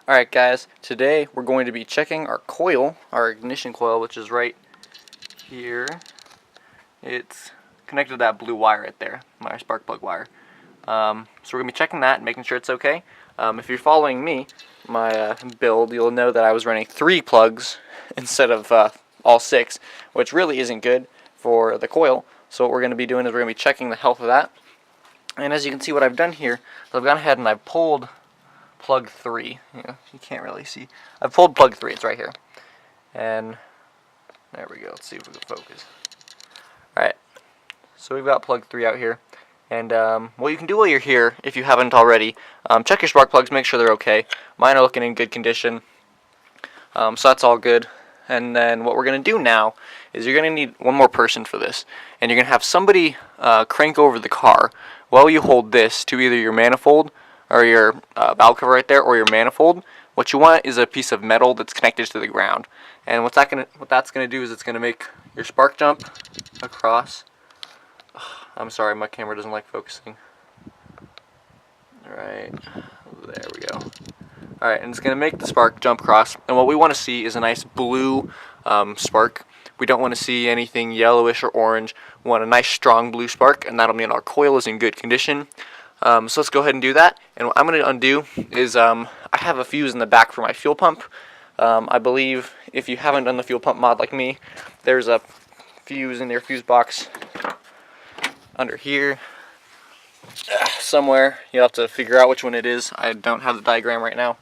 Alright guys, today we're going to be checking our coil, our ignition coil, which is right here. It's connected to that blue wire right there, my spark plug wire. So we're going to be checking that and making sure it's okay. If you're following me, my build, you'll know that I was running 3 plugs instead of all 6, which really isn't good for the coil. So what we're going to be doing is we're going to be checking the health of that. And as you can see, what I've done here, I've gone ahead and I've pulled plug 3. You can't really see. I've pulled plug 3. It's right here. And there we go. Let's see if we can focus. Alright. So we've got plug 3 out here. And what you can do while you're here, if you haven't already, check your spark plugs, make sure they're okay. Mine are looking in good condition. So that's all good. And then what we're going to do now is you're going to need one more person for this. And you're going to have somebody crank over the car while you hold this to either your manifold or your valve cover right there, or your manifold. What you want is a piece of metal that's connected to the ground. And what that's going to do is it's going to make your spark jump across. I'm sorry, my camera doesn't like focusing. Alright, there we go. Alright, and it's going to make the spark jump across. And what we want to see is a nice blue spark. We don't want to see anything yellowish or orange. We want a nice strong blue spark, and that'll mean our coil is in good condition. So let's go ahead and do that. And what I'm going to undo is I have a fuse in the back for my fuel pump. I believe if you haven't done the fuel pump mod like me, there's a fuse in your fuse box under here somewhere. You'll have to figure out which one it is. I don't have the diagram right now.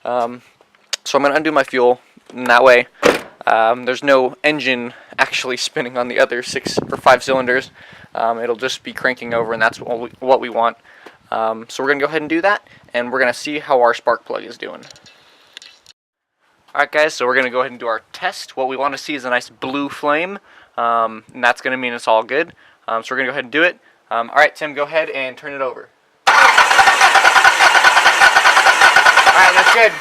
So I'm going to undo my fuel, and that way there's no engine actually spinning on the other 6 or 5 cylinders. It'll just be cranking over, and that's what we want. So we're going to go ahead and do that, and we're going to see how our spark plug is doing. Alright guys, so we're going to go ahead and do our test. What we want to see is a nice blue flame, and that's going to mean it's all good. So we're going to go ahead and do it. Alright Tim, go ahead and turn it over. Alright, that's good.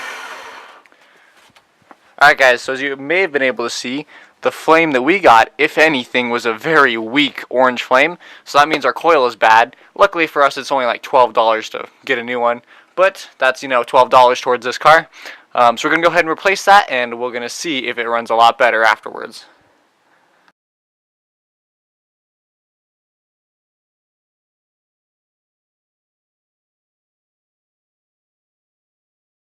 Alright guys, so as you may have been able to see, the flame that we got, if anything, was a very weak orange flame. So that means our coil is bad. Luckily for us, it's only like $12 to get a new one. But that's, $12 towards this car. So we're going to go ahead and replace that, and we're going to see if it runs a lot better afterwards.